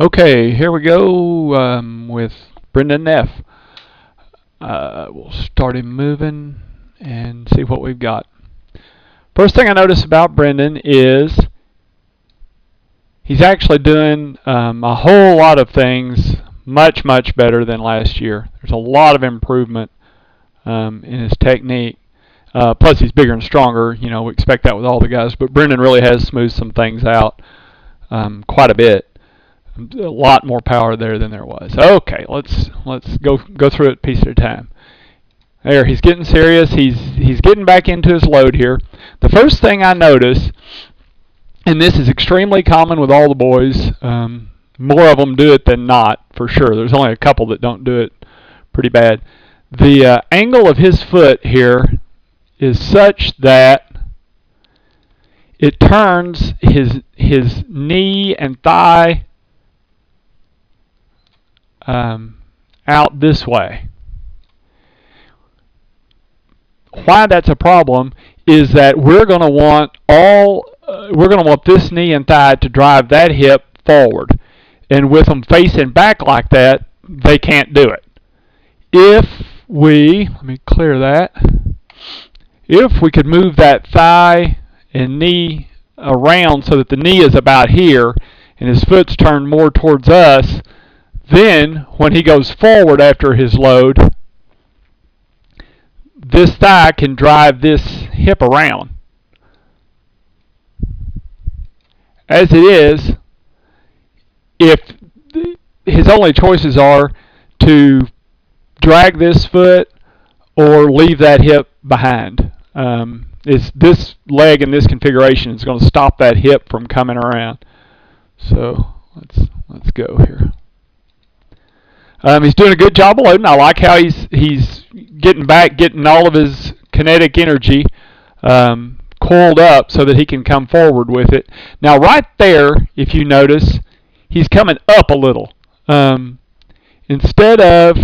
Okay, here we go with Brenden F. We'll start him moving and see what we've got. First thing I notice about Brenden is he's actually doing a whole lot of things much better than last year. There's a lot of improvement in his technique. Plus, he's bigger and stronger. You know, we expect that with all the guys, but Brenden really has smoothed some things out quite a bit. A lot more power there than there was. Okay, let's go through it piece at a time. There, he's getting serious. He's getting back into his load here. The first thing I notice, and this is extremely common with all the boys, more of them do it than not, for sure. There's only a couple that don't do it pretty bad. The angle of his foot here is such that it turns his knee and thigh out this way. Why that's a problem is that we're going to want this knee and thigh to drive that hip forward, and with them facing back like that, they can't do it. Let me clear that. If we could move that thigh and knee around so that the knee is about here and his foot's turned more towards us, then when he goes forward after his load, this thigh can drive this hip around. As it is, if his only choices are to drag this foot or leave that hip behind, this leg in this configuration is going to stop that hip from coming around. So let's go here. He's doing a good job of loading. I like how he's getting all of his kinetic energy coiled up so that he can come forward with it. Now right there, if you notice, he's coming up a little. Instead of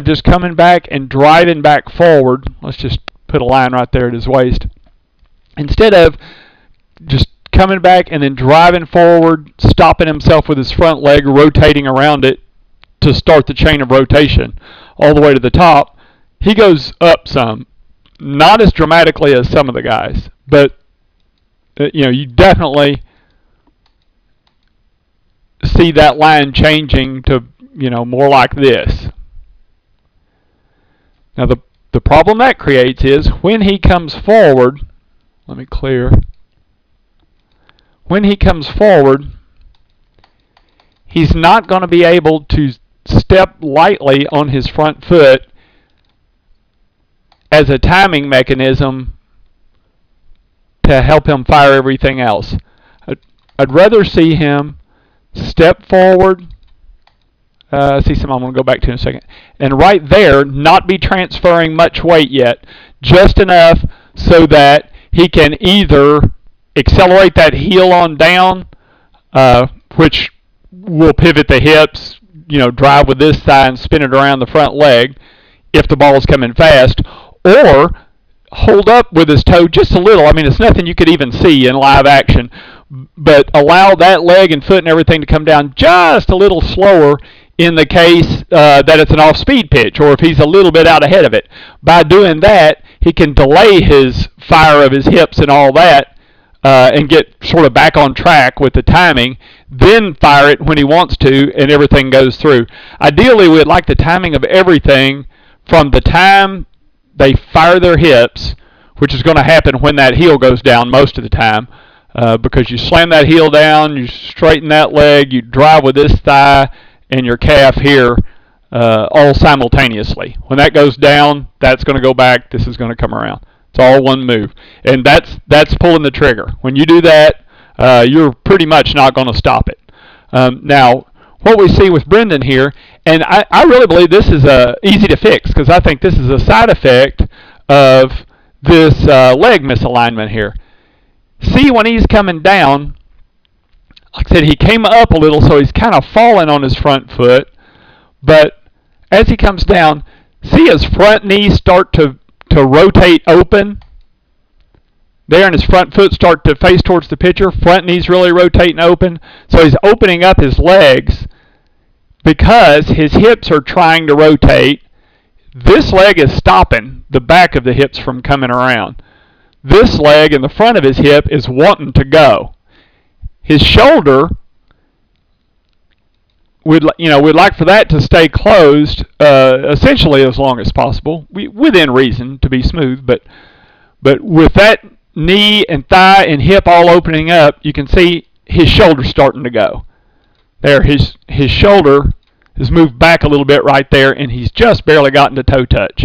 just coming back and driving back forward, let's just put a line right there at his waist. Instead of just coming back and then driving forward, stopping himself with his front leg, rotating around it to start the chain of rotation all the way to the top, he goes up some. Not as dramatically as some of the guys, but you definitely see that line changing to more like this. Now the problem that creates is when he comes forward, let me clear. When he comes forward, he's not going to be able to step lightly on his front foot as a timing mechanism to help him fire everything else. I'd rather see him step forward. See something I'm going to go back to in a second. And right there, not be transferring much weight yet, just enough so that he can either accelerate that heel on down, which will pivot the hips, drive with this thigh and spin it around the front leg if the ball's coming fast, or hold up with his toe just a little. I mean, it's nothing you could even see in live action, but allow that leg and foot and everything to come down just a little slower in the case that it's an off-speed pitch, or if he's a little bit out ahead of it. By doing that, he can delay his fire of his hips and all that, and get sort of back on track with the timing, then fire it when he wants to, and everything goes through. Ideally, we'd like the timing of everything from the time they fire their hips, which is going to happen when that heel goes down most of the time, because you slam that heel down, you straighten that leg, you drive with this thigh and your calf here all simultaneously. When that goes down, that's going to go back, this is going to come around. It's all one move. And that's pulling the trigger. When you do that, you're pretty much not going to stop it. Now, what we see with Brenden here, and I really believe this is easy to fix, because I think this is a side effect of this leg misalignment here. See, when he's coming down, like I said, he came up a little, so he's kind of falling on his front foot. But as he comes down, see his front knee start to rotate open? there, and his front foot start to face towards the pitcher. Front knee's really rotating open. So he's opening up his legs because his hips are trying to rotate. This leg is stopping the back of the hips from coming around. This leg in the front of his hip is wanting to go. His shoulder, we'd like for that to stay closed essentially as long as possible, within reason, to be smooth. But with that knee and thigh and hip all opening up, you can see his shoulder starting to go. There, his shoulder has moved back a little bit right there, and he's just barely gotten to toe touch.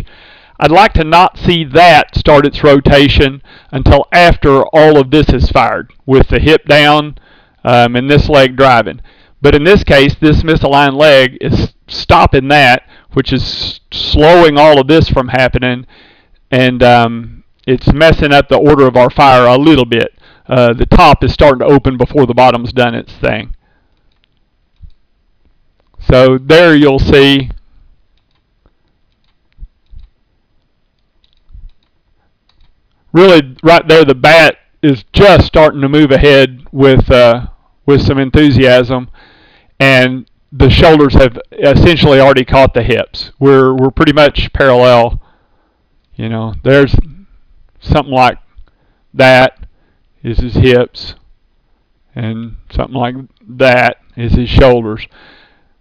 I'd like to not see that start its rotation until after all of this is fired, with the hip down and this leg driving. But in this case, this misaligned leg is stopping that, which is slowing all of this from happening, and it's messing up the order of our fire a little bit. The top is starting to open before the bottom's done its thing. So there you'll see really right there the bat is just starting to move ahead with some enthusiasm, and the shoulders have essentially already caught the hips. We're pretty much parallel. There's something like that is his hips, and something like that is his shoulders.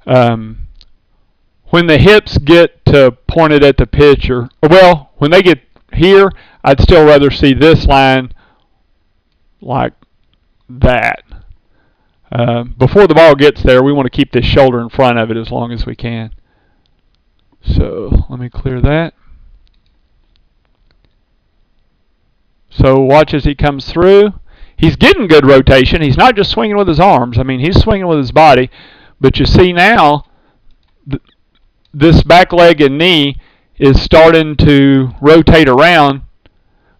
When the hips get to pointed at the pitcher, when they get here, I'd still rather see this line like that. Before the ball gets there, we want to keep this shoulder in front of it as long as we can. So let me clear that. So watch as he comes through. He's getting good rotation. He's not just swinging with his arms. I mean, he's swinging with his body. But you see now, this back leg and knee is starting to rotate around,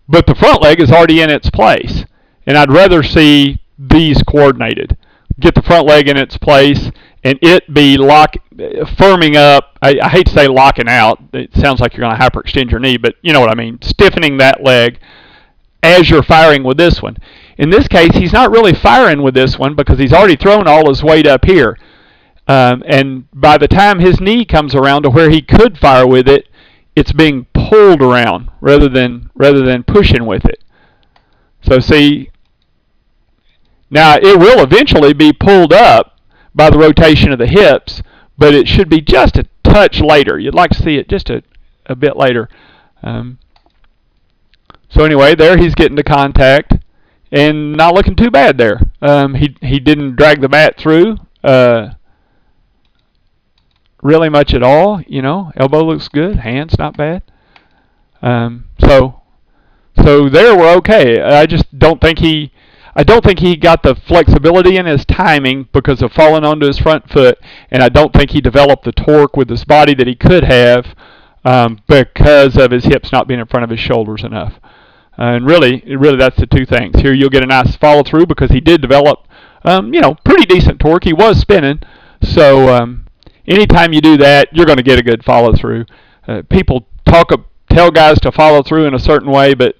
but the front leg is already in its place. And I'd rather see these coordinated. Get the front leg in its place and it be firming up. I hate to say locking out. It sounds like you're going to hyperextend your knee, but you know what I mean. Stiffening that leg as you're firing with this one. In this case, he's not really firing with this one because he's already thrown all his weight up here. And by the time his knee comes around to where he could fire with it, it's being pulled around rather than pushing with it. So see, now it will eventually be pulled up by the rotation of the hips, but it should be just a touch later. You'd like to see it just a bit later. So anyway, there he's getting to contact and not looking too bad there. He didn't drag the bat through really much at all. Elbow looks good, hands not bad. So there we're okay. I don't think he got the flexibility in his timing because of falling onto his front foot, and I don't think he developed the torque with his body that he could have because of his hips not being in front of his shoulders enough. And really that's the two things. Here you'll get a nice follow through because he did develop pretty decent torque. He was spinning. So anytime you do that, you're going to get a good follow through. People tell guys to follow through in a certain way, but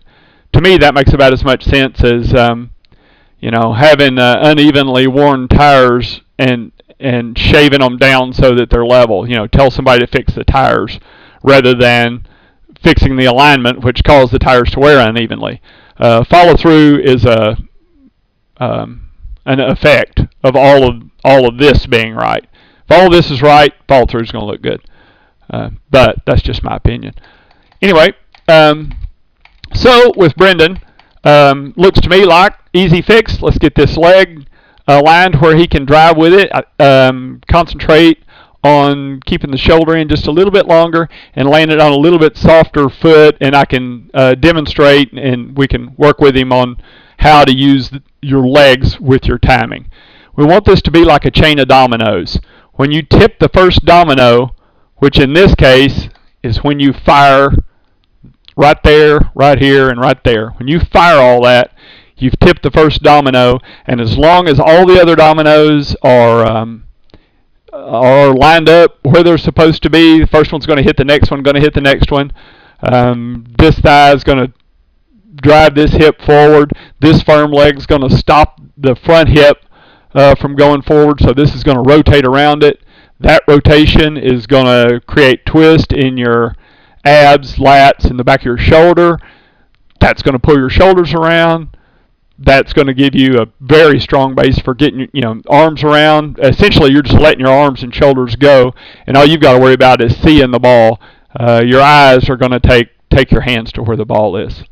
to me that makes about as much sense as having unevenly worn tires and shaving them down so that they're level. Tell somebody to fix the tires rather than fixing the alignment, which caused the tires to wear unevenly. Follow through is an effect of all of this being right. If all of this is right, follow through is going to look good. But that's just my opinion. Anyway, so with Brenden, looks to me like easy fix. Let's get this leg aligned where he can drive with it. Concentrate on keeping the shoulder in just a little bit longer and laying it on a little bit softer foot, and I can demonstrate and we can work with him on how to use your legs with your timing. We want this to be like a chain of dominoes. When you tip the first domino, which in this case is when you fire right there, right here, and right there. When you fire all that, you've tipped the first domino, and as long as all the other dominoes are lined up where they're supposed to be, the first one's going to hit the next one, going to hit the next one. This thigh is going to drive this hip forward. This firm leg is going to stop the front hip from going forward, so this is going to rotate around it. That rotation is going to create twist in your abs, lats, and the back of your shoulder. That's going to pull your shoulders around. That's going to give you a very strong base for getting arms around. Essentially, you're just letting your arms and shoulders go, and all you've got to worry about is seeing the ball. Your eyes are going to take your hands to where the ball is.